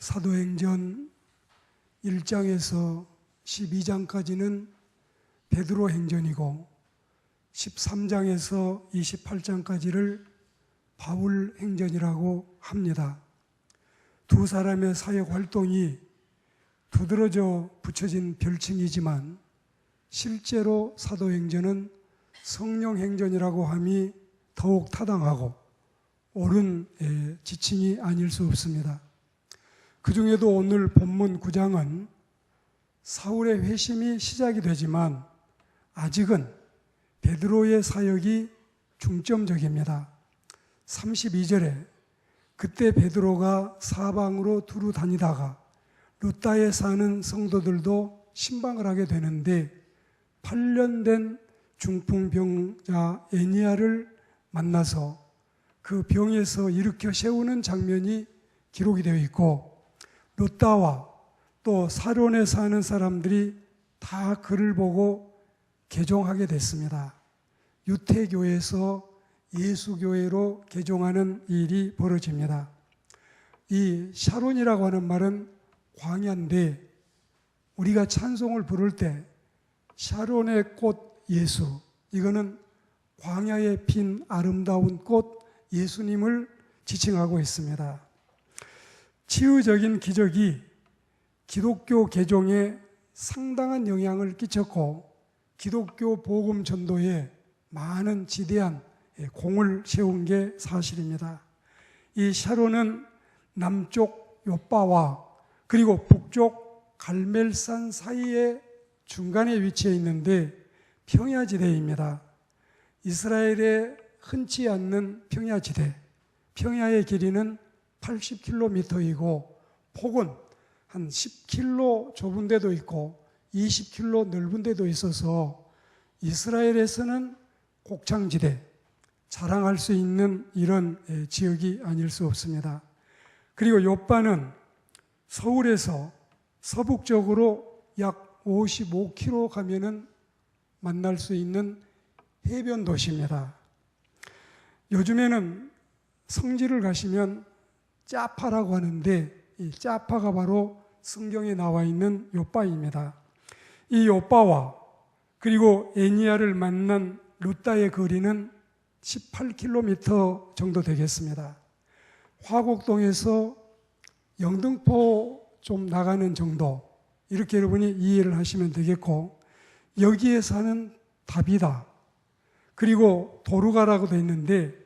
사도행전 1장에서 12장까지는 베드로 행전이고 13장에서 28장까지를 바울 행전이라고 합니다. 두 사람의 사역 활동이 두드러져 붙여진 별칭이지만 실제로 사도행전은 성령행전이라고 함이 더욱 타당하고 옳은 지칭이 아닐 수 없습니다. 그 중에도 오늘 본문 9장은 사울의 회심이 시작이 되지만 아직은 베드로의 사역이 중점적입니다. 32절에 그때 베드로가 사방으로 두루 다니다가 루다에 사는 성도들도 신방을 하게 되는데 8년 된 중풍병자 에니야를 만나서 그 병에서 일으켜 세우는 장면이 기록이 되어 있고 루다와 또 사론에 사는 사람들이 다 그를 보고 개종하게 됐습니다. 유태교에서 예수교회로 개종하는 일이 벌어집니다. 이 샤론이라고 하는 말은 광야인데 우리가 찬송을 부를 때 샤론의 꽃 예수, 이거는 광야에 핀 아름다운 꽃 예수님을 지칭하고 있습니다. 치유적인 기적이 기독교 개종에 상당한 영향을 끼쳤고 기독교 복음 전도에 많은 지대한 공을 세운 게 사실입니다. 이 샤론은 남쪽 요바와 그리고 북쪽 갈멜산 사이의 중간에 위치해 있는데 평야지대입니다. 이스라엘에 흔치 않는 평야지대, 평야의 길이는 80km이고 폭은 한 10km 좁은 데도 있고 20km 넓은 데도 있어서 이스라엘에서는 곡창지대, 자랑할 수 있는 이런 지역이 아닐 수 없습니다. 그리고 요바는 서울에서 서북쪽으로 약 55km 가면은 만날 수 있는 해변 도시입니다. 요즘에는 성지를 가시면 짜파라고 하는데 이 짜파가 바로 성경에 나와 있는 요바입니다. 이 요바와 그리고 에니야를 만난 루다의 거리는 18km 정도 되겠습니다. 화곡동에서 영등포 좀 나가는 정도, 이렇게 여러분이 이해를 하시면 되겠고, 여기에 사는 다비다, 그리고 도루가라고 되어 있는데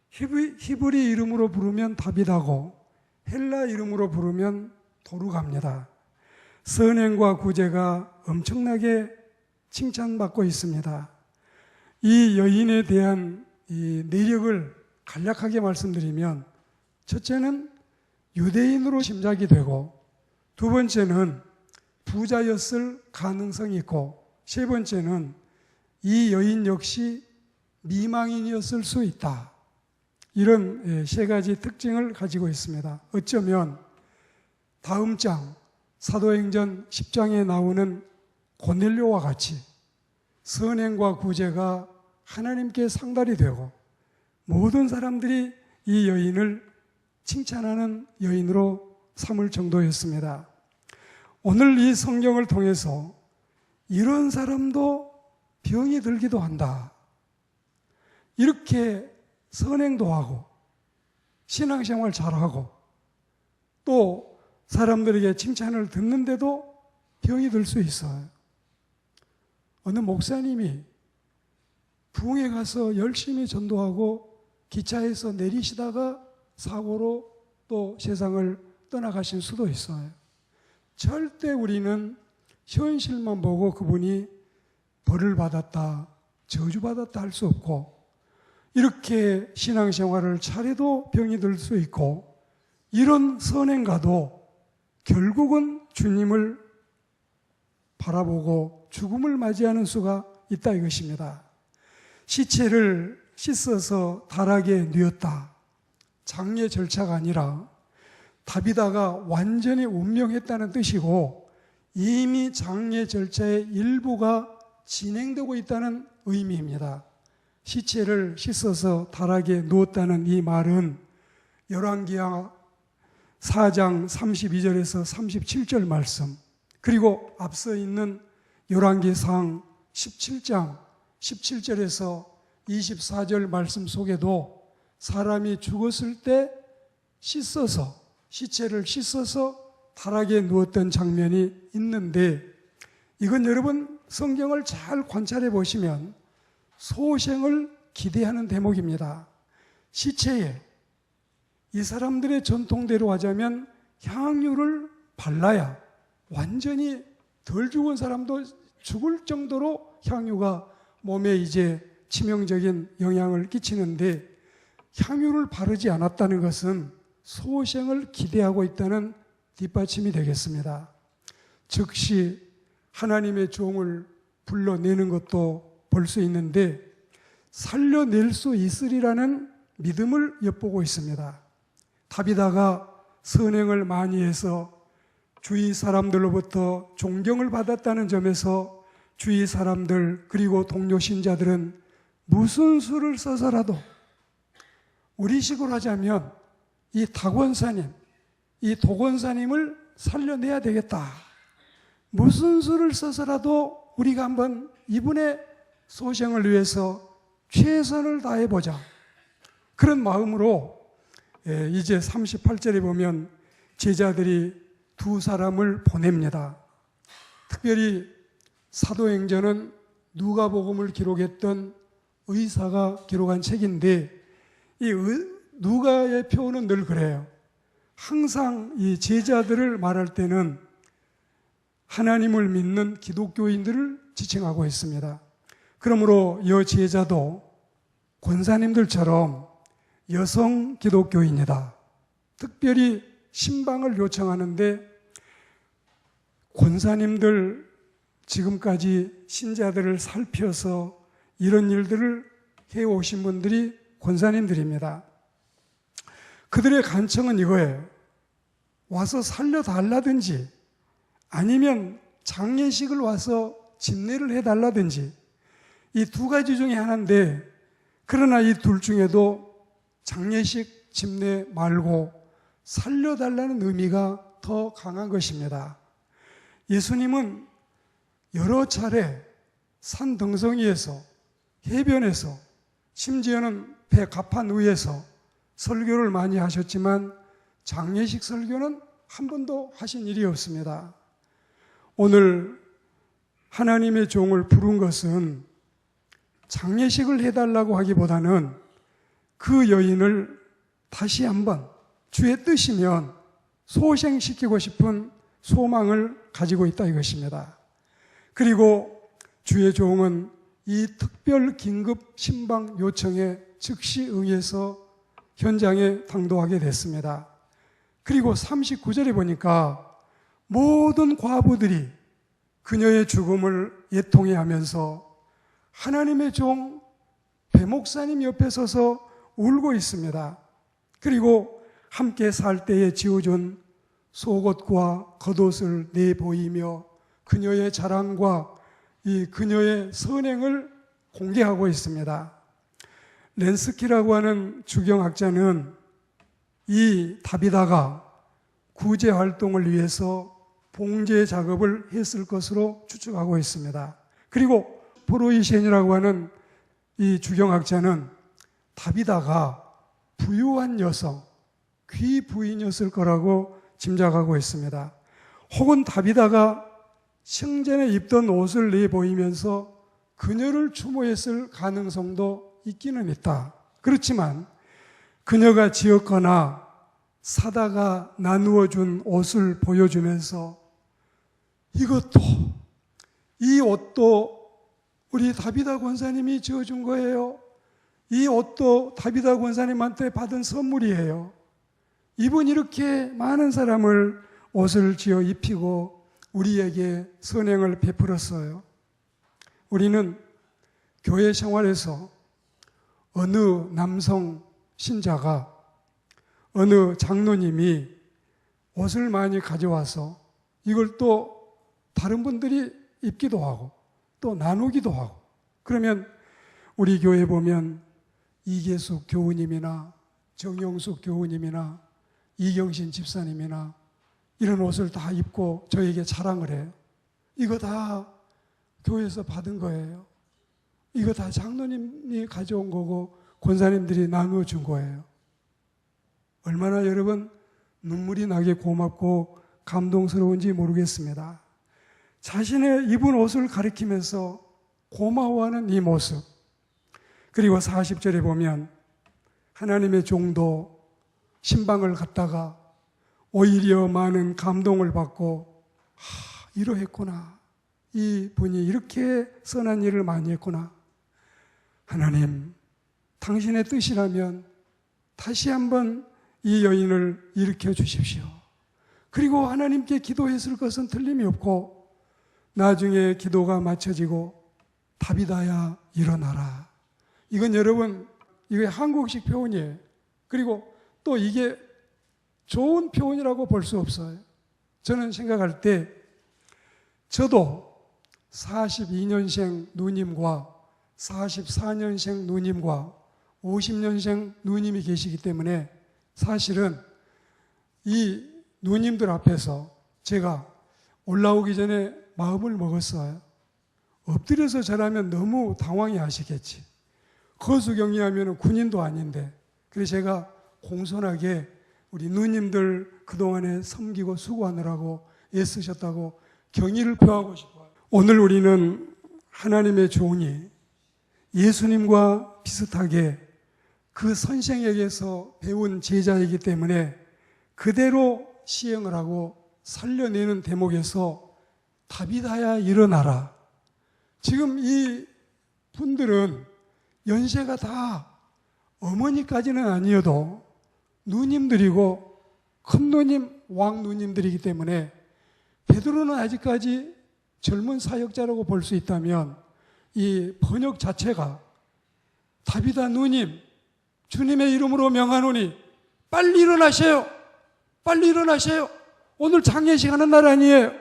히브리 이름으로 부르면 다비다고 헬라 이름으로 부르면 도루가입니다. 선행과 구제가 엄청나게 칭찬받고 있습니다. 이 여인에 대한 이 내력을 간략하게 말씀드리면, 첫째는 유대인으로 짐작이 되고, 두 번째는 부자였을 가능성이 있고, 세 번째는 이 여인 역시 미망인이었을 수 있다. 이런 세 가지 특징을 가지고 있습니다. 어쩌면 다음 장 사도행전 10장에 나오는 고넬료와 같이 선행과 구제가 하나님께 상달이 되고 모든 사람들이 이 여인을 칭찬하는 여인으로 삼을 정도였습니다. 오늘 이 성경을 통해서 이런 사람도 병이 들기도 한다, 이렇게 선행도 하고 신앙생활 잘하고 또 사람들에게 칭찬을 듣는데도 병이 들 수 있어요. 어느 목사님이 부흥에 가서 열심히 전도하고 기차에서 내리시다가 사고로 또 세상을 떠나가신 수도 있어요. 절대 우리는 현실만 보고 그분이 벌을 받았다, 저주받았다 할 수 없고, 이렇게 신앙생활을 잘해도 병이 들 수 있고, 이런 선행가도 결국은 주님을 바라보고 죽음을 맞이하는 수가 있다 이것입니다. 시체를 씻어서 다락에 뉘었다, 장례 절차가 아니라 다비다가 완전히 운명했다는 뜻이고 이미 장례 절차의 일부가 진행되고 있다는 의미입니다. 시체를 씻어서 다락에 누웠다는 이 말은 열왕기하 4장 32절에서 37절 말씀, 그리고 앞서 있는 열왕기상 17장 17절에서 24절 말씀 속에도 사람이 죽었을 때 시체를 씻어서 다락에 누웠던 장면이 있는데, 이건 여러분 성경을 잘 관찰해 보시면 소생을 기대하는 대목입니다. 시체에 이 사람들의 전통대로 하자면 향유를 발라야 완전히 덜 죽은 사람도 죽을 정도로 향유가 몸에 이제 치명적인 영향을 끼치는데, 향유를 바르지 않았다는 것은 소생을 기대하고 있다는 뒷받침이 되겠습니다. 즉시 하나님의 종을 불러내는 것도 볼 수 있는데 살려낼 수 있으리라는 믿음을 엿보고 있습니다. 다비다가 선행을 많이 해서 주위 사람들로부터 존경을 받았다는 점에서 주위 사람들 그리고 동료 신자들은 무슨 수를 써서라도, 우리식으로 하자면 이 탁원사님, 이 도건사님을 살려내야 되겠다. 무슨 수를 써서라도 우리가 한번 이분의 소생을 위해서 최선을 다해보자. 그런 마음으로 이제 38절에 보면 제자들이 두 사람을 보냅니다. 특별히 사도행전은 누가복음을 기록했던 의사가 기록한 책인데, 이 누가의 표현은 늘 그래요. 항상 이 제자들을 말할 때는 하나님을 믿는 기독교인들을 지칭하고 있습니다. 그러므로 이 제자도 권사님들처럼 여성 기독교인이다. 특별히 신방을 요청하는데, 권사님들 지금까지 신자들을 살펴서 이런 일들을 해오신 분들이 권사님들입니다. 그들의 간청은 이거예요. 와서 살려달라든지 아니면 장례식을 와서 집례를 해달라든지, 이 두 가지 중에 하나인데, 그러나 이 둘 중에도 장례식, 집례 말고 살려달라는 의미가 더 강한 것입니다. 예수님은 여러 차례 산 등성이에서, 해변에서, 심지어는 배 갑판 위에서 설교를 많이 하셨지만 장례식 설교는 한 번도 하신 일이 없습니다. 오늘 하나님의 종을 부른 것은 장례식을 해달라고 하기보다는 그 여인을 다시 한번 주의 뜻이면 소생시키고 싶은 소망을 가지고 있다 이것입니다. 그리고 주의 종은 이 특별 긴급 신방 요청에 즉시 응해서 현장에 당도하게 됐습니다. 그리고 39절에 보니까 모든 과부들이 그녀의 죽음을 애통해하면서 하나님의 종 배목사님 옆에 서서 울고 있습니다. 그리고 함께 살 때에 지어준 속옷과 겉옷을 내보이며 그녀의 자랑과 이 그녀의 선행을 공개하고 있습니다. 렌스키라고 하는 주경학자는 이 다비다가 구제 활동을 위해서 봉제 작업을 했을 것으로 추측하고 있습니다. 그리고 프로이센이라고 하는 이 주경학자는 다비다가 부유한 여성, 귀부인이었을 거라고 짐작하고 있습니다. 혹은 다비다가 생전에 입던 옷을 내보이면서 그녀를 추모했을 가능성도 있기는 있다. 그렇지만 그녀가 지었거나 사다가 나누어 준 옷을 보여주면서 이 옷도 우리 다비다 권사님이 지어준 거예요. 이 옷도 다비다 권사님한테 받은 선물이에요. 이분 이렇게 많은 사람을 옷을 지어 입히고 우리에게 선행을 베풀었어요. 우리는 교회 생활에서 어느 남성 신자가, 어느 장로님이 옷을 많이 가져와서 이걸 또 다른 분들이 입기도 하고 또 나누기도 하고, 그러면 우리 교회 보면 이계숙 교우님이나 정영숙 교우님이나 이경신 집사님이나 이런 옷을 다 입고 저에게 자랑을 해요. 이거 다 교회에서 받은 거예요. 이거 다 장로님이 가져온 거고 권사님들이 나누어준 거예요. 얼마나 여러분 눈물이 나게 고맙고 감동스러운지 모르겠습니다. 자신의 입은 옷을 가리키면서 고마워하는 이 모습. 그리고 40절에 보면 하나님의 종도 신방을 갔다가 오히려 많은 감동을 받고 이러했구나. 이 분이 이렇게 선한 일을 많이 했구나. 하나님, 당신의 뜻이라면 다시 한번 이 여인을 일으켜 주십시오. 그리고 하나님께 기도했을 것은 틀림이 없고 나중에 기도가 맞춰지고 다비다야 일어나라. 이건 여러분, 이게 한국식 표현이에요. 그리고 또 이게 좋은 표현이라고 볼 수 없어요. 저는 생각할 때 저도 42년생 누님과 44년생 누님과 50년생 누님이 계시기 때문에 사실은 이 누님들 앞에서 제가 올라오기 전에 마음을 먹었어요. 엎드려서 절하면 너무 당황해 하시겠지. 거수경리하면 군인도 아닌데. 그래서 제가 공손하게 우리 누님들 그동안에 섬기고 수고하느라고 애쓰셨다고 경의를 표하고 싶어요. 오늘 우리는 하나님의 종이 예수님과 비슷하게 그 선생에게서 배운 제자이기 때문에 그대로 시행을 하고 살려내는 대목에서 다비다야 일어나라. 지금 이 분들은 연세가 다 어머니까지는 아니어도 누님들이고 큰 누님, 왕 누님들이기 때문에 베드로는 아직까지 젊은 사역자라고 볼 수 있다면 이 번역 자체가 다비다 누님, 주님의 이름으로 명하노니 빨리 일어나세요. 빨리 일어나세요. 오늘 장례식 하는 날 아니에요.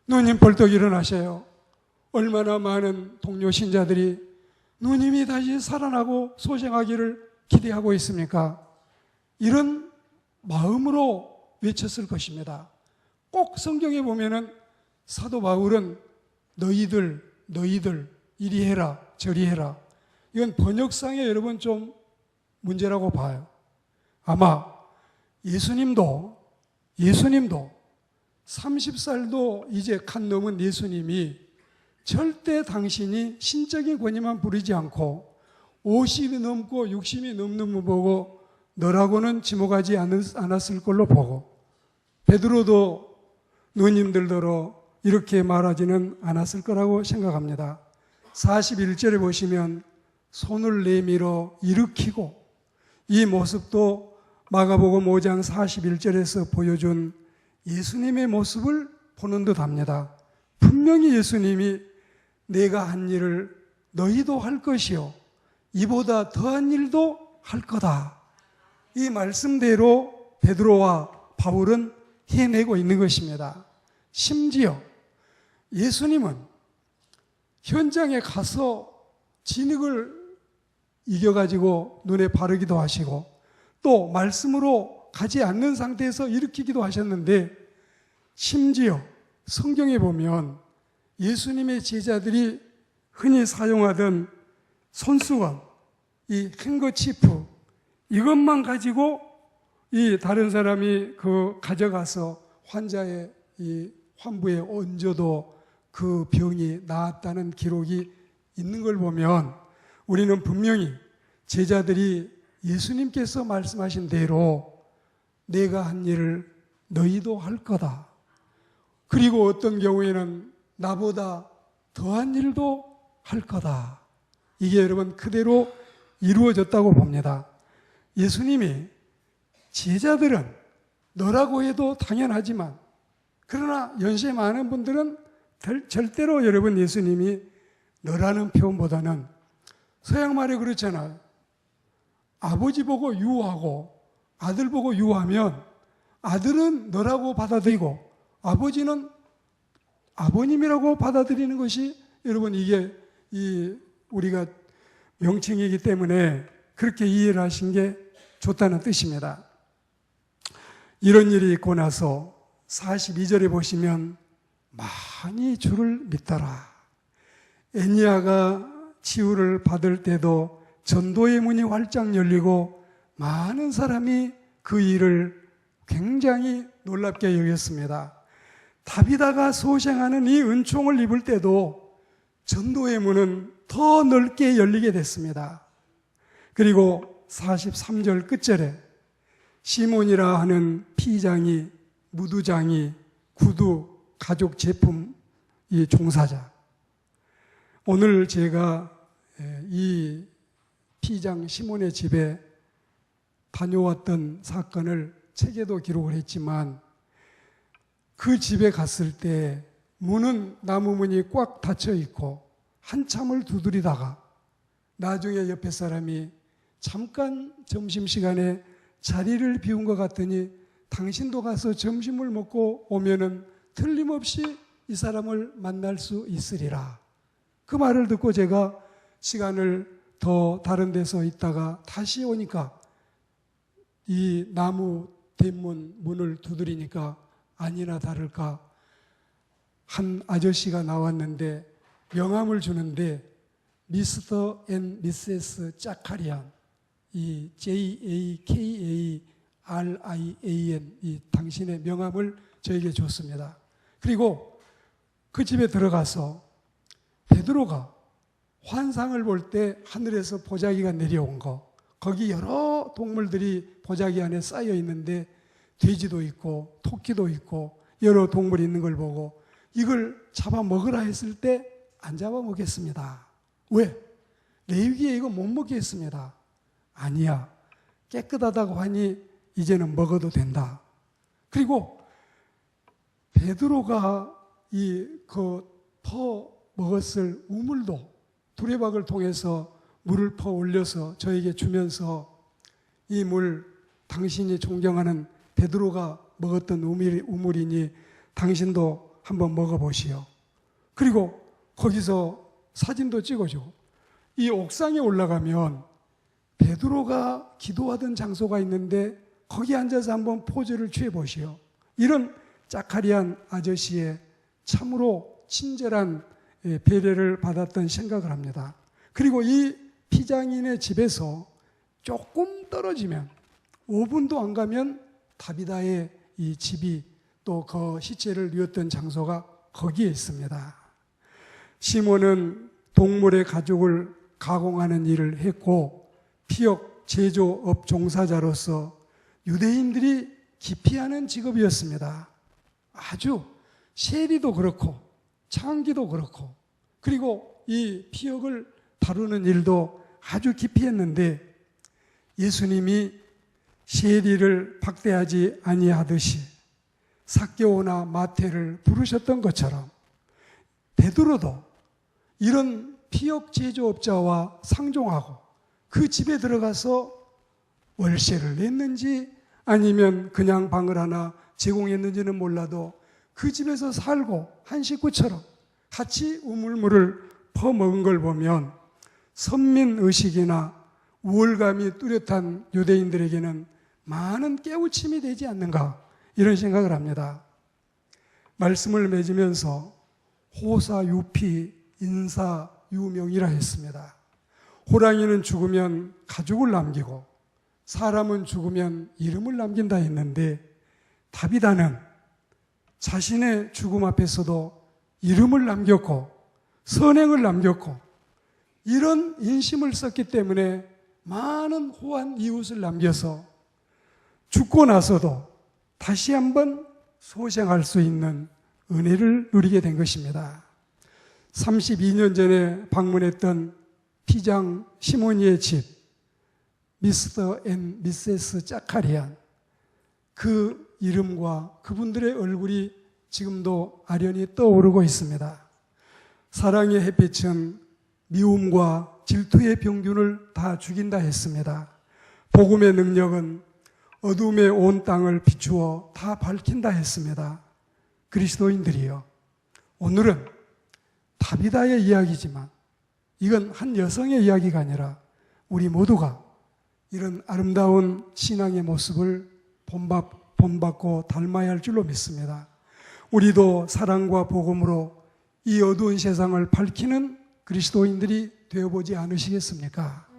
누님 벌떡 일어나세요. 얼마나 많은 동료 신자들이 누님이 다시 살아나고 소생하기를 기대하고 있습니까? 이런 마음으로 외쳤을 것입니다. 꼭 성경에 보면은 사도 바울은 너희들 이리 해라 저리 해라. 이건 번역상에 여러분 좀 문제라고 봐요. 아마 예수님도 30살도 이제 간 넘은 예수님이 절대 당신이 신적인 권위만 부리지 않고 50이 넘고 60이 넘는 분 보고 너라고는 지목하지 않았을 걸로 보고 베드로도 누님들더러 이렇게 말하지는 않았을 거라고 생각합니다. 41절에 보시면 손을 내밀어 일으키고 이 모습도 마가복음 5장 41절에서 보여준 예수님의 모습을 보는 듯 합니다. 분명히 예수님이 내가 한 일을 너희도 할 것이요 이보다 더한 일도 할 거다. 이 말씀대로 베드로와 바울은 해내고 있는 것입니다. 심지어 예수님은 현장에 가서 진흙을 이겨가지고 눈에 바르기도 하시고 또 말씀으로 가지 않는 상태에서 일으키기도 하셨는데 심지어 성경에 보면 예수님의 제자들이 흔히 사용하던 손수건, 이 행거치프 이것만 가지고 이 다른 사람이 그 가져가서 환자의 이 환부에 얹어도 그 병이 나았다는 기록이 있는 걸 보면 우리는 분명히 제자들이 예수님께서 말씀하신 대로 내가 한 일을 너희도 할 거다. 그리고 어떤 경우에는 나보다 더한 일도 할 거다. 이게 여러분 그대로 이루어졌다고 봅니다. 예수님이 제자들은 너라고 해도 당연하지만 그러나 연세 많은 분들은 절대로 여러분 예수님이 너라는 표현보다는 서양 말에 그렇잖아요. 아버지 보고 유하고 아들 보고 유하면 아들은 너라고 받아들이고 아버지는 아버님이라고 받아들이는 것이 여러분 이게 우리가 명칭이기 때문에 그렇게 이해를 하신 게 좋다는 뜻입니다. 이런 일이 있고 나서 42절에 보시면 많이 주를 믿더라. 애니야가 치유를 받을 때도 전도의 문이 활짝 열리고 많은 사람이 그 일을 굉장히 놀랍게 여겼습니다. 다비다가 소생하는 이 은총을 입을 때도 전도의 문은 더 넓게 열리게 됐습니다. 그리고 43절 끝절에 시몬이라 하는 피장이, 무두장이, 구두, 가죽 제품 이 종사자. 오늘 제가 이 피장 시몬의 집에 다녀왔던 사건을 책에도 기록을 했지만 그 집에 갔을 때 문은 나무 문이 꽉 닫혀 있고 한참을 두드리다가 나중에 옆에 사람이 잠깐 점심시간에 자리를 비운 것 같더니 당신도 가서 점심을 먹고 오면은 틀림없이 이 사람을 만날 수 있으리라. 그 말을 듣고 제가 시간을 더 다른 데서 있다가 다시 오니까 이 나무 대문 문을 두드리니까 아니나 다를까 한 아저씨가 나왔는데 명함을 주는데 미스터 앤 미세스 짜카리안, 이 JAKARIAN 이 당신의 명함을 저에게 줬습니다. 그리고 그 집에 들어가서 베드로가 환상을 볼 때 하늘에서 보자기가 내려온 거, 거기 여러 동물들이 보자기 안에 쌓여 있는데 돼지도 있고 토끼도 있고 여러 동물이 있는 걸 보고 이걸 잡아 먹으라 했을 때 안 잡아 먹겠습니다. 왜? 레위기에 이거 못 먹겠습니다. 아니야. 깨끗하다고 하니 이제는 먹어도 된다. 그리고 베드로가 퍼 먹었을 우물도 두레박을 통해서 물을 퍼 올려서 저에게 주면서 이 물 당신이 존경하는 베드로가 먹었던 우물이니 당신도 한번 먹어보시오. 그리고 거기서 사진도 찍어주고 이 옥상에 올라가면 베드로가 기도하던 장소가 있는데 거기 앉아서 한번 포즈를 취해보시오. 이런 짜카리안 아저씨의 참으로 친절한 배려를 받았던 생각을 합니다. 그리고 이 피장인의 집에서 조금 떨어지면 5분도 안 가면 다비다의 이 집이 또 그 시체를 뉘었던 장소가 거기에 있습니다. 시몬은 동물의 가죽을 가공하는 일을 했고 피역 제조업 종사자로서 유대인들이 기피하는 직업이었습니다. 아주 세리도 그렇고 창기도 그렇고 그리고 이 피역을 다루는 일도 아주 기피했는데 예수님이 세리를 박대하지 아니하듯이 삭개오나 마태를 부르셨던 것처럼 베드로도 이런 피역 제조업자와 상종하고 그 집에 들어가서 월세를 냈는지 아니면 그냥 방을 하나 제공했는지는 몰라도 그 집에서 살고 한 식구처럼 같이 우물물을 퍼먹은 걸 보면 선민의식이나 우월감이 뚜렷한 유대인들에게는 많은 깨우침이 되지 않는가 이런 생각을 합니다. 말씀을 맺으면서 호사유피 인사유명이라 했습니다. 호랑이는 죽으면 가죽을 남기고 사람은 죽으면 이름을 남긴다 했는데 다비다는 자신의 죽음 앞에서도 이름을 남겼고 선행을 남겼고 이런 인심을 썼기 때문에 많은 호환 이웃을 남겨서 죽고 나서도 다시 한번 소생할 수 있는 은혜를 누리게 된 것입니다. 32년 전에 방문했던 피장 시몬이의 집 미스터 앤 미세스 짜카리안 그 이름과 그분들의 얼굴이 지금도 아련히 떠오르고 있습니다. 사랑의 햇빛은 미움과 질투의 병균을 다 죽인다 했습니다. 복음의 능력은 어둠의 온 땅을 비추어 다 밝힌다 했습니다. 그리스도인들이요. 오늘은 다비다의 이야기지만 이건 한 여성의 이야기가 아니라 우리 모두가 이런 아름다운 신앙의 모습을 본받고 닮아야 할 줄로 믿습니다. 우리도 사랑과 복음으로 이 어두운 세상을 밝히는 그리스도인들이 되어보지 않으시겠습니까?